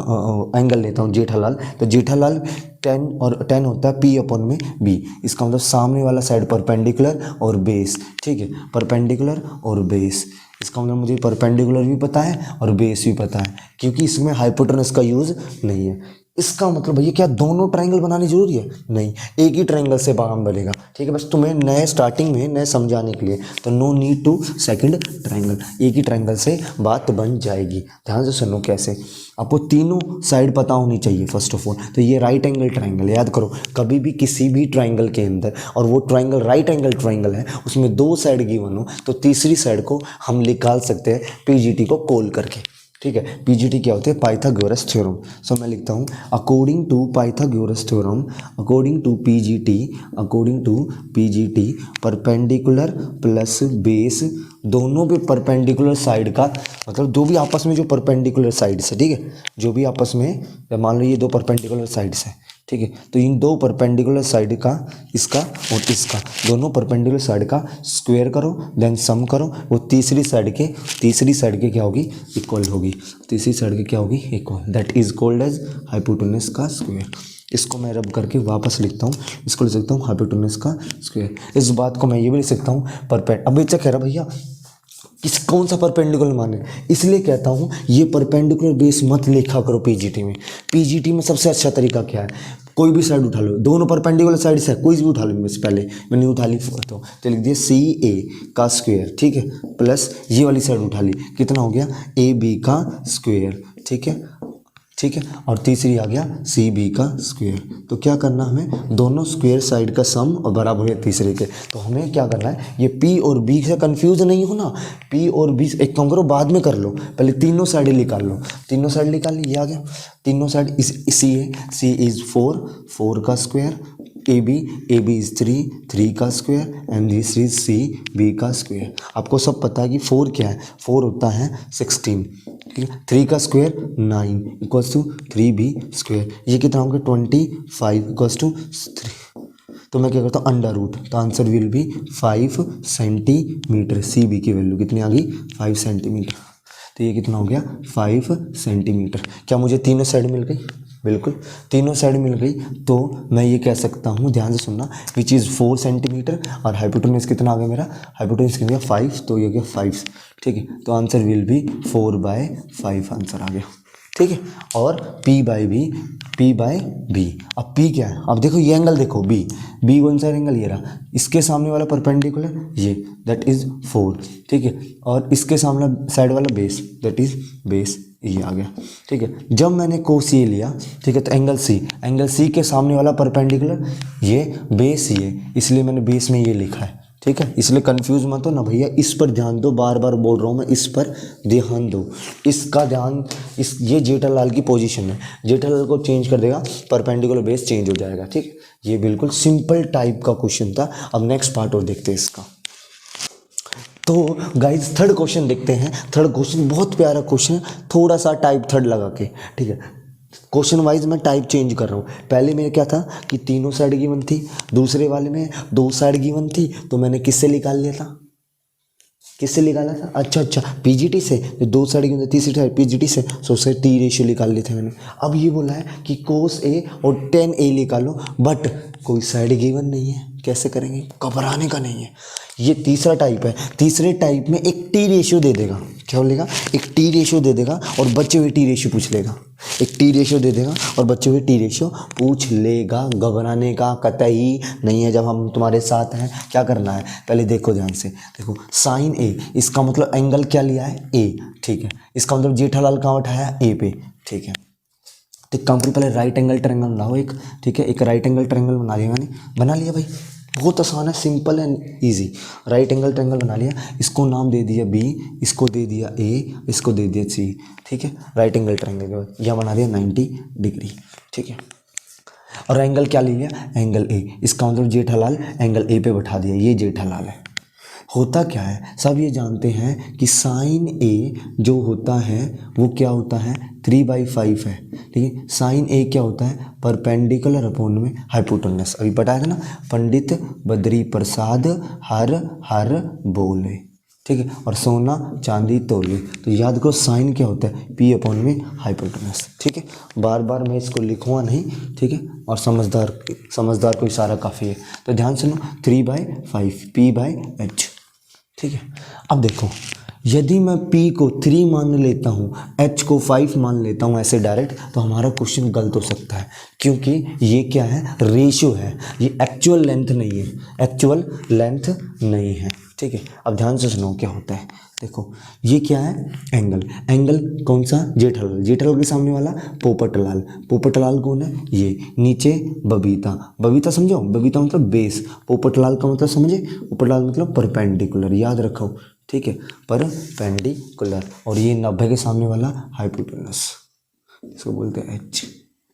एंगल लेता हूँ जेठालाल, तो जेठालाल 10 और 10 होता है पी अपॉन में बी। इसका मतलब सामने वाला साइड परपेंडिकुलर और बेस। ठीक है, परपेंडिकुलर और बेस, इसका मतलब मुझे परपेंडिकुलर भी पता है और बेस भी पता है, क्योंकि इसमें हाइपोटेनस का यूज़ नहीं है। इसका मतलब भैया क्या दोनों ट्रायंगल बनानी जरूरी है? नहीं, एक ही ट्रायंगल से काम बनेगा। ठीक है, बस तुम्हें नए स्टार्टिंग में नए समझाने के लिए, तो no need to second triangle, एक ही ट्रायंगल से बात बन जाएगी। ध्यान से सुनो कैसे, आपको तीनों साइड पता होनी चाहिए फर्स्ट ऑफ ऑल। तो ये राइट एंगल ट्रायंगल याद करो, कभी भी किसी भी ट्रायंगल के अंदर, और वो ट्रायंगल राइट एंगल ट्रायंगल है, उसमें 2 साइड गिवन हो, तो तीसरी साइड को हम निकाल सकते हैं पीजीटी को कॉल करके। ठीक है, पीजीटी क्या होते हैं, पाइथागोरस थ्योरम। सो मैं लिखता हूँ according to Pythagoras theorem, according to PGT perpendicular plus base, दोनों पे परपेंडिकुलर साइड का मतलब जो भी आपस में जो परपेंडिकुलर साइड्स है, ठीक है, जो भी आपस में, मान लो ये 2 परपेंडिकुलर साइड्स है, ठीक है, तो इन 2 परपेंडिकुलर साइड का, इसका और इसका, दोनों परपेंडिकुलर साइड का स्क्वायर करो, देन सम करो, वो तीसरी साइड के क्या होगी, इक्वल होगी। तीसरी साइड के क्या होगी, equal, that is called as hypotenuse का स्क्वायर। इसको मैं रब करके वापस लिखता हूँ, इसको लिख सकता हूँ हाइपोटेनस का स्क्वायर। इस बात को मैं ये भी लिख सकता हूँ अब बच्चा कह रहा भैया कौन सा परपेंडिकुलर माने, इसलिए कहता हूँ ये परपेंडिकुलर बेस मत लिखा करो पीजीटी में। पीजीटी में सबसे अच्छा तरीका क्या है, कोई भी साइड उठा लो, दोनों परपेंडिकुलर साइड से कोई भी उठा लो। मैं पहले मैंने उठा ली तो लिख दिया सी ए का स्क्वायर, ठीक है, प्लस ये वाली साइड उठा ली, कितना हो गया ए बी का स्क्वायर। ठीक है, और तीसरी आ गया सी बी का स्क्वायर। तो क्या करना, हमें दोनों स्क्वायर साइड का सम और बराबर है तीसरे के। तो हमें क्या करना है, ये पी और बी से कंफ्यूज नहीं हो ना, पी और बी एक काम करो बाद में कर लो, पहले तीनों साइड निकाल लो। तीनों साइड निकाल ली, ये आ गया तीनों साइड। सी इज 4 का स्क्वायर, ए बी इज 3 का square, and this is C B का स्क्वायर। आपको सब पता है कि 4 क्या है, 4 होता है 16, ठीक है, 3 का square 9 equals to 3b square, ये कितना होगा 25 इक्वल्स टू 3। तो मैं क्या करता हूँ अंडर रूट, तो answer will be 5 centimetre. C B की वैल्यू कितनी आ गई 5 सेंटीमीटर। तो ये कितना हो गया 5 सेंटीमीटर। क्या मुझे तीनों साइड मिल गई, बिल्कुल तीनों साइड मिल गई। तो मैं ये कह सकता हूँ, ध्यान से सुनना, विच इज़ 4 सेंटीमीटर, और हाइपोटेनस कितना आ गया मेरा, हाइपोटेनस कितना 5, तो ये हो गया 5। ठीक है, तो आंसर विल बी 4/5 आंसर आ गया। ठीक है, और P बाई बी। अब P क्या है, अब देखो ये एंगल देखो बी कौन सा एंगल, ये रहा, इसके सामने वाला परपेंडिकुलर ये, दैट इज 4। ठीक है, और इसके सामने साइड वाला बेस, दैट इज बेस, ये आ गया। ठीक है, जब मैंने कोस ये लिया, ठीक है, तो एंगल सी के सामने वाला परपेंडिकुलर ये बेस ये, इसलिए मैंने बेस में ये लिखा है। ठीक है, इसलिए कंफ्यूज मत हो ना भैया, इस पर ध्यान दो, बार बार बोल रहा हूँ मैं, इस पर ध्यान दो, इसका ध्यान, ये जेठालाल की पोजीशन है, जेठालाल को चेंज कर देगा, परपेंडिकुलर बेस चेंज हो जाएगा। ठीक, ये बिल्कुल सिंपल टाइप का क्वेश्चन था। अब नेक्स्ट पार्ट और देखते हैं इसका। तो गाइज थर्ड क्वेश्चन देखते हैं। थर्ड क्वेश्चन बहुत प्यारा क्वेश्चन है, थोड़ा सा टाइप थर्ड लगा के। ठीक है, क्वेश्चन वाइज मैं टाइप चेंज कर रहा हूँ। पहले में क्या था कि तीनों साइड गिवन थी, दूसरे वाले में 2 साइड गिवन थी, तो मैंने किससे निकाल लिया था, किससे निकाला था, अच्छा पीजीटी से, 2 साइड गिवन थी, तीसरी साइड पीजीटी से, सो उससे टी रेशियो निकाल लिए थे मैंने। अब ये बोला है कि कोस ए और tan a निकालो, बट कोई साइड गिवन नहीं है, कैसे करेंगे, घबराने का नहीं है। ये तीसरा टाइप है, तीसरे टाइप में एक टी रेशियो दे देगा, क्या बोलेगा, एक टी रेशियो दे देगा और बचे हुए टी रेशियो पूछ लेगा, एक टी रेशियो दे देगा और बचे हुए टी रेशियो पूछ लेगा। घबराने का कतई नहीं है, जब हम तुम्हारे साथ हैं। क्या करना है, पहले देखो ध्यान से, देखो साइन ए, इसका मतलब एंगल क्या लिया है ए, ठीक है, इसका मतलब जेठालाल कहाँ उठाया ए पे। ठीक है, तो काम करो, पहले राइट एंगल ट्रायंगल बनाओ एक, ठीक है, एक राइट एंगल ट्रायंगल बना लिया मैंने, बना लिया भाई, बहुत आसान है, simple and easy. Right angle triangle बना लिया, इसको नाम दे दिया बी, इसको दे दिया ए, इसको दे दिया सी। ठीक है, राइट एंगल ट्रायंगल के बाद यह बना दिया 90 डिग्री। ठीक है, और एंगल क्या ले लिया, एंगल ए, इसका मतलब जेठालाल एंगल ए पे बैठा दिया, ये जेठालाल है। होता क्या है, सब ये जानते हैं कि साइन ए जो होता है वो क्या होता है, 3/5 है, ठीक है। साइन ए क्या होता है, परपेंडिकुलर अपॉन में हाइपोटेनस, अभी बताया था ना, पंडित बद्री प्रसाद हर हर बोले, ठीक है। और सोना चांदी तोले, तो याद करो साइन क्या होता है, पी अपॉन में हाइपोटेनस, ठीक है। बार बार मैं इसको लिखूँगा नहीं, ठीक है। और समझदार को इशारा काफ़ी है, तो ध्यान सुनो, 3/5 P/H, ठीक है। अब देखो, यदि मैं P को 3 मान लेता हूँ, H को 5 मान लेता हूँ ऐसे डायरेक्ट, तो हमारा क्वेश्चन गलत हो सकता है, क्योंकि ये क्या है, रेशियो है, ये एक्चुअल लेंथ नहीं है, एक्चुअल लेंथ नहीं है, ठीक है। अब ध्यान से सुनो क्या होता है, देखो ये क्या है, एंगल, एंगल कौन सा, जेठालाल, जेठालाल के सामने वाला पोपटलाल, पोपटलाल कौन है, ये नीचे बबीता, बबीता समझो, बबीता मतलब बेस, पोपटलाल का मतलब समझे, पोपटलाल मतलब परपेंडिकुलर, याद रखो, ठीक है, परपेंडिकुलर। और ये 90 के सामने वाला हाइपोटेनस, इसको बोलते हैं एच,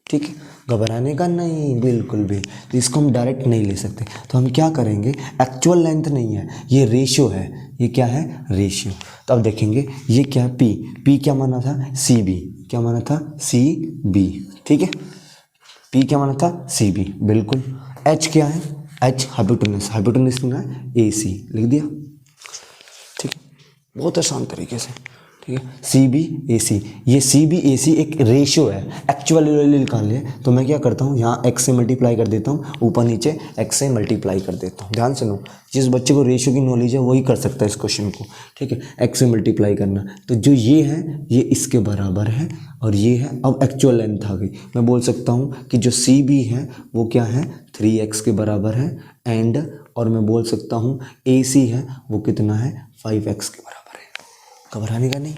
ठीक है। घबराने का नहीं बिल्कुल भी, तो इसको हम डायरेक्ट नहीं ले सकते, तो हम क्या करेंगे, एक्चुअल लेंथ नहीं है, ये रेशियो है, ये क्या है, रेशियो। तो अब देखेंगे ये क्या है, पी, पी क्या माना था, सी बी, क्या माना था, सी बी, ठीक है। पी क्या माना था, सी बी, बिल्कुल। एच क्या है, एच हाइपोटेनस, हाइपोटेनस क्या है, ए सी, लिख दिया, ठीक है, बहुत आसान तरीके से, ठीक है। सी बी ए सी, ये सी बी ए सी एक रेशियो है, एक्चुअल वैल्यू निकाल ले, तो मैं क्या करता हूँ, यहाँ एक्स से मल्टीप्लाई कर देता हूँ, ऊपर नीचे एक्स से मल्टीप्लाई कर देता हूँ। ध्यान से लो, जिस बच्चे को रेशियो की नॉलेज है वही कर सकता है इस क्वेश्चन को, ठीक है, एक्स से मल्टीप्लाई करना, तो जो ये है ये इसके बराबर है, और ये है, अब एक्चुअल लेंथ आ गई, मैं बोल सकता हूँ कि जो सी बी है वो क्या है, 3x के बराबर है, एंड और मैं बोल सकता हूँ ए सी है वो कितना है, 5x के बराबर है, घबराने का नहीं।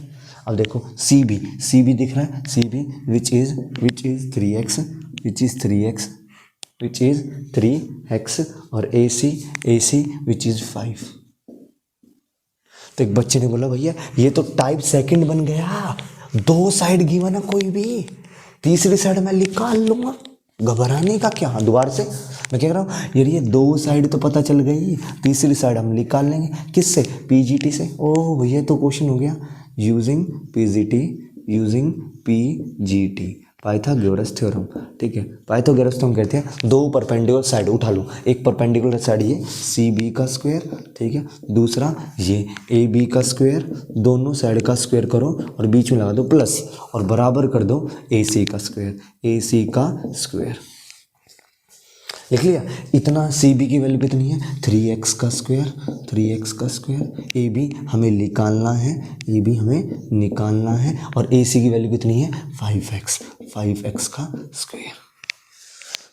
अब देखो सी बी दिख रहा है, C B which is 3x, which is 3x, और ए सी विच इज़ 5। तो एक बच्चे ने बोला भैया ये तो टाइप सेकंड बन गया, 2 साइड गिवन है, कोई भी तीसरी साइड मैं निकाल लूँगा, घबराने का क्या, दोबारा से मैं कह रहा हूँ यार ये 2 साइड तो पता चल गई, तीसरी साइड हम निकाल लेंगे, किससे, पीजीटी से। ओह भैया तो क्वेश्चन हो गया, यूजिंग पीजीटी, पाइथागोरस थ्योरम, ठीक है। पाइथागोरस थ्योरम कहते हैं 2 परपेंडिकुलर साइड उठा लो, एक परपेंडिकुलर साइड ये सी बी का स्क्वायर, ठीक है, दूसरा ये ए बी का स्क्वायर, दोनों साइड का स्क्वायर करो और बीच में लगा दो प्लस, और बराबर कर दो ए सी का स्क्वायर, ए सी का स्क्वायर, लिख लिया। इतना सी बी की वैल्यू कितनी है, 3x का स्क्वायर, 3x का स्क्वायर, ए बी हमें निकालना है, ए बी हमें निकालना है, और ए सी की वैल्यू कितनी है, 5x का स्क्वायर,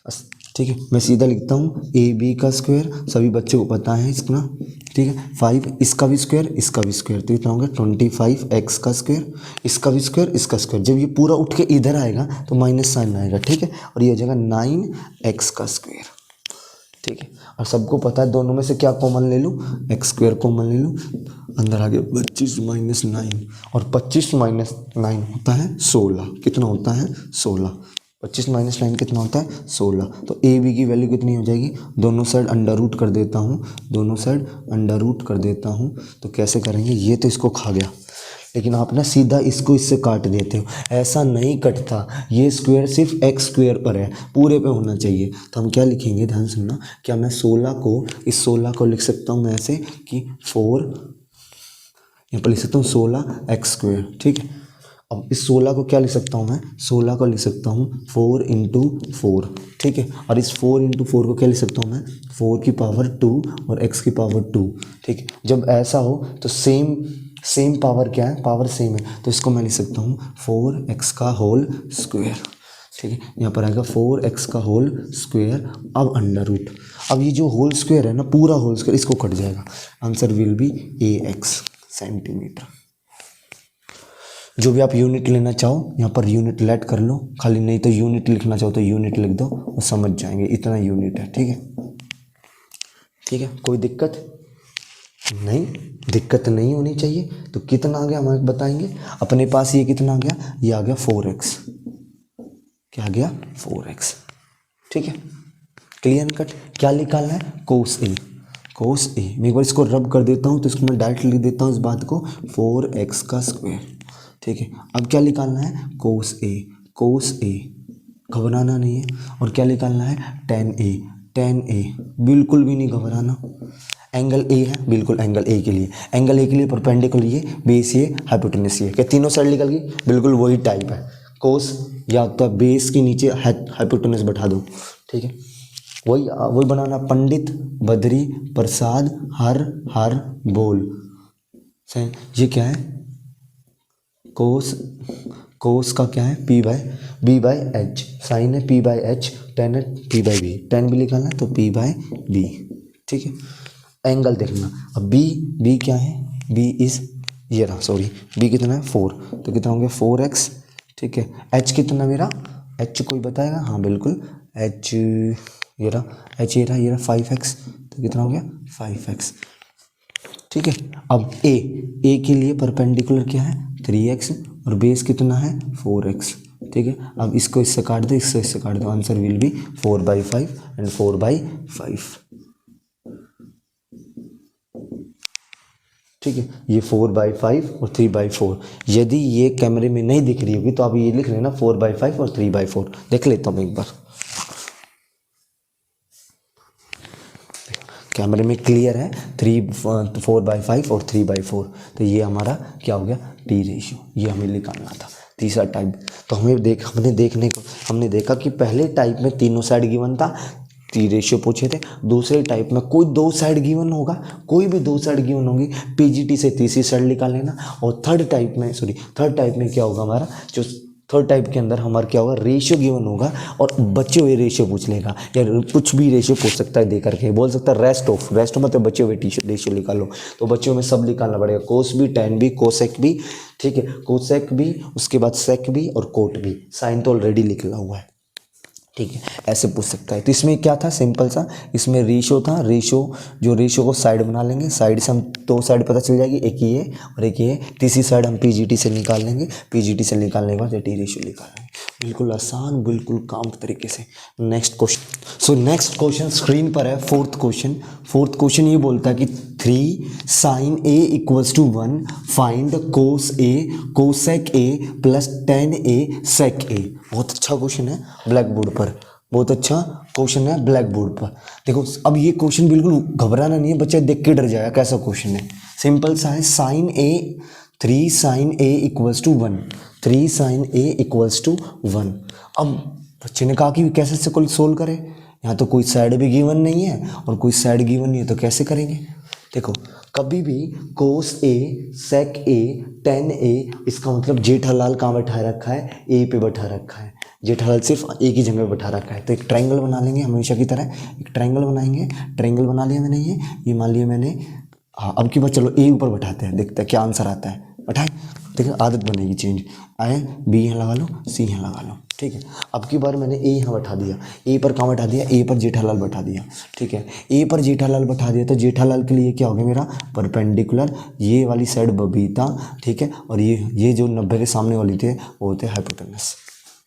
बस, ठीक है। मैं सीधा लिखता हूँ ए बी का स्क्वायर, सभी बच्चों को पता है इसका, ठीक है, 5 इसका भी स्क्वायर, इसका भी स्क्वायर, तो इतना होगा 25x का स्क्वायर, इसका भी स्क्वायर, इसका स्क्वायर, जब ये पूरा उठ के इधर आएगा तो माइनस साइन आएगा, ठीक है, और ये हो जाएगा 9x का स्क्वायर, ठीक है। और सबको पता है दोनों में से क्या कॉमन ले लूँ, एक्स स्क्वायर कॉमन ले लूँ, अंदर आ गया 25 - 9, और 25 - 9 होता है 16, कितना होता है 16, 25 - 9 कितना होता है 16, तो ए बी की वैल्यू कितनी हो जाएगी, दोनों साइड अंडर रूट कर देता हूँ, दोनों साइड अंडर रूट कर देता हूँ, तो कैसे करेंगे, ये तो इसको खा गया, लेकिन आप ना सीधा इसको इससे काट देते हो, ऐसा नहीं कटता, ये स्क्वायर सिर्फ एक्स स्क्वायर पर है, पूरे पे होना चाहिए, तो हम क्या लिखेंगे, ध्यान सुनना, क्या मैं 16 को, इस 16 को लिख सकता हूँ मैं ऐसे कि 4, यहाँ पर लिख सकता हूँ 16x स्क्वायर, ठीक है। अब इस 16 को क्या लिख सकता हूँ मैं, 16 को लिख सकता हूँ 4 × 4, ठीक है, और इस 4 × 4 को क्या लिख सकता हूँ मैं, 4 की पावर 2 और x की पावर 2, ठीक है। जब ऐसा हो तो सेम पावर क्या है, पावर सेम है, तो इसको मैं लिख सकता हूँ 4x का होल स्क्वायर, ठीक है, यहाँ पर आएगा 4x का होल स्क्वायर, अब अंडर रूट, अब ये जो होल स्क्वायर है ना, पूरा होल स्क्वायर इसको कट जाएगा, answer will B ax centimetre. जो भी आप यूनिट लेना चाहो यहाँ पर यूनिट लेट कर लो खाली, नहीं तो यूनिट लिखना चाहो तो यूनिट लिख दो, वो समझ जाएंगे इतना यूनिट है, ठीक है, ठीक है, कोई दिक्कत नहीं, दिक्कत नहीं होनी चाहिए। तो कितना आ गया हमें बताएंगे, अपने पास ये कितना आ गया, ये आ गया 4x, क्या आ गया 4x, ठीक है, क्लियर कट। क्या निकालना है, कोस ए, कोस ए। मैं एक बार इसको रब कर देता हूँ तो इसको मैं डायरेक्ट लिख देता हूँ इस बात को, 4x का स्क्वायर। ठीक है, अब क्या निकालना है, कोस ए, कोस ए, घबराना नहीं है। और क्या निकालना है, tan ए, tan ए, बिल्कुल भी नहीं घबराना। एंगल ए है, बिल्कुल एंगल ए के लिए, एंगल ए के लिए परपेंडिकुलर ये, बेस ये, हाइपोटेनस ये, क्या तीनों साइड निकल गई, बिल्कुल वही टाइप है। कोस या तो बेस के नीचे हाइपोटेनस बैठा दो, ठीक है, वही बनाना। पंडित, बद्री, प्रसाद, हर बोल। सही, ये क्या है, कोस का क्या है, बी बाई एच, साइन है p/h, टेन है p/b, टेन भी निकालना है तो p/b। ठीक है, एंगल देखना। अब बी क्या है, बी इज ये रहा, सॉरी बी कितना है 4, तो कितना हो गया 4x। ठीक है, एच कितना मेरा, एच कोई बताएगा, हाँ बिल्कुल, एच ये रहा, एच ये रहा 5x, तो कितना हो गया 5x। ठीक है, अब ए के लिए परपेंडिकुलर क्या है 3x और बेस कितना है 4x। ठीक है, अब इसको इससे काट दो, इससे काट दो, आंसर विल बी 4/5 एंड 4/5। ठीक है, ये 4/5 और 3/4। यदि ये कैमरे में नहीं दिख रही होगी तो आप ये लिख लेना 4/5 और 3/4। देख लेता हूँ एक बार, कैमरे में क्लियर है, 4/5 और 3/4। तो ये हमारा क्या हो गया, टी रेशियो, ये हमें निकालना था। तीसरा टाइप तो हमने देखा कि पहले टाइप में तीनों साइड गिवन था, टी रेशियो पूछे थे। दूसरे टाइप में कोई दो साइड गिवन होगा, कोई भी दो साइड गिवन होगी, पीजीटी से तीसरी साइड निकाल लेना। और थर्ड टाइप में क्या होगा हमारा, जो थर्ड टाइप के अंदर हमारा क्या होगा, रेशियो गिवन होगा और बचे हुए रेशियो पूछ लेगा, या कुछ भी रेशियो पूछ सकता है दे करके, बोल सकता है रेस्ट ऑफ मतलब बचे हुए रेशियो निकालो। तो बच्चों में सब निकालना पड़ेगा, कोस भी, टेन भी, कोसेक भी। ठीक है, कोसेक भी, उसके बाद सेक भी और कोट भी। साइन तो ऑलरेडी लिखा हुआ है। ठीक है, ऐसे पूछ सकता है। तो इसमें क्या था, सिंपल सा, इसमें रेशो था। रेशो को साइड बना लेंगे, साइड से हम दो साइड पता चल जाएगी, एक ये और एक ये। तीसरी साइड हम पीजीटी से निकाल लेंगे, पीजीटी से निकालने के बाद टी रेशियो निकाल लेंगे। बिल्कुल आसान, बिल्कुल काम तरीके से। Next question, so next question screen पर है, फोर्थ क्वेश्चन ये बोलता है कि 3 sin a = 1, find cos A, cosec A plus tan a sec a। बहुत अच्छा क्वेश्चन है ब्लैक बोर्ड पर, बहुत अच्छा क्वेश्चन है ब्लैक बोर्ड पर। देखो अब ये क्वेश्चन बिल्कुल घबराना नहीं है, बच्चा देख के डर जाएगा कैसा क्वेश्चन है। सिंपल सा है, 3 sin a = 1, 3 sin a = 1। अब बच्चे ने कहा कि कैसे से कोई सोल्व करे, यहाँ तो कोई साइड भी गिवन नहीं है और कोई साइड गिवन नहीं है, तो कैसे करेंगे। देखो कभी भी कोस ए, सेक ए, टेन ए, इसका मतलब जेठालाल कहाँ बैठा रखा है, ए पे बैठा रखा है। जेठालाल सिर्फ एक ही जगह बैठा रखा है। तो एक ट्रायंगल बना लेंगे हमेशा की तरह, एक ट्रायंगल बनाएंगे। ट्रायंगल बना लिया मैंने, ये मान लिया मैंने। हाँ, अब की बात चलो ए ऊपर बैठाते हैं, देखते हैं क्या आंसर आता है। बैठाए, देखो आदत बनेगी चेंज, आए बी यहाँ लगा लो, सी यहाँ लगा लो। ठीक है, अब की बार मैंने ए यहाँ बैठा दिया, ए पर कहाँ बैठा दिया, ए पर जेठालाल बैठा दिया। ठीक है, ए पर जेठालाल बैठा दिया, तो जेठालाल के लिए क्या हो गया मेरा, परपेंडिकुलर, ये वाली साइड बबीता। ठीक है, और ये जो 90 के सामने वाली थे वो होते हाइपोटेनस।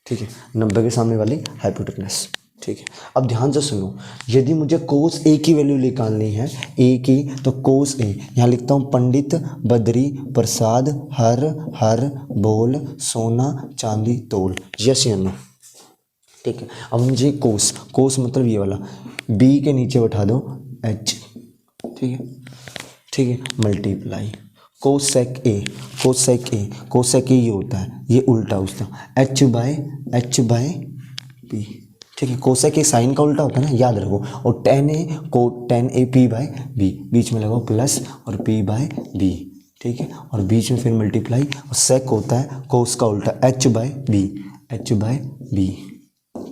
ठीक है, 90 के सामने वाली हाइपोटेनस। ठीक है, अब ध्यान से सुनो, यदि मुझे कोस ए की वैल्यू निकालनी है, ए की, तो कोस ए यहाँ लिखता हूँ, पंडित, बद्री, प्रसाद, हर बोल, सोना, चांदी, तोल। यस या नो। ठीक है, अब मुझे कोस मतलब ये वाला, बी के नीचे बैठा दो एच। ठीक है, मल्टीप्लाई कोसेक ए ये होता है, ये उल्टा उसका h बाय पी। ठीक है, कोसेक ए साइन का उल्टा होता है ना, याद रखो। और tan a p/b, बीच में लगाओ प्लस और p/b। ठीक है, और बीच में फिर मल्टीप्लाई, और सेक होता है कोस का उल्टा h/b।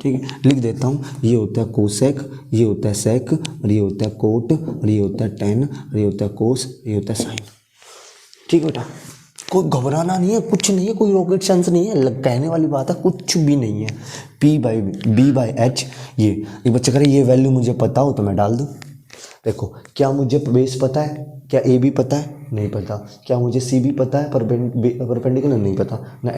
ठीक है, लिख देता हूँ, ये होता है कोसेक, ये होता है सेक, और ये होता है कोट, और ये होता है टेन, और ये होता है कोस, ये होता है साइन। ठीक है बेटा, कोई घबराना नहीं है, कुछ नहीं है, कोई रॉकेट साइंस नहीं है, कहने वाली बात है, कुछ भी नहीं है। p/b/h, ये एक बच्चा करे ये वैल्यू मुझे पता हो तो मैं डाल दूँ। देखो, क्या मुझे बेस पता है, क्या ए भी पता है, नहीं पता। क्या मुझे सी भी पता है, परपेंडिकुलर नहीं पता ना।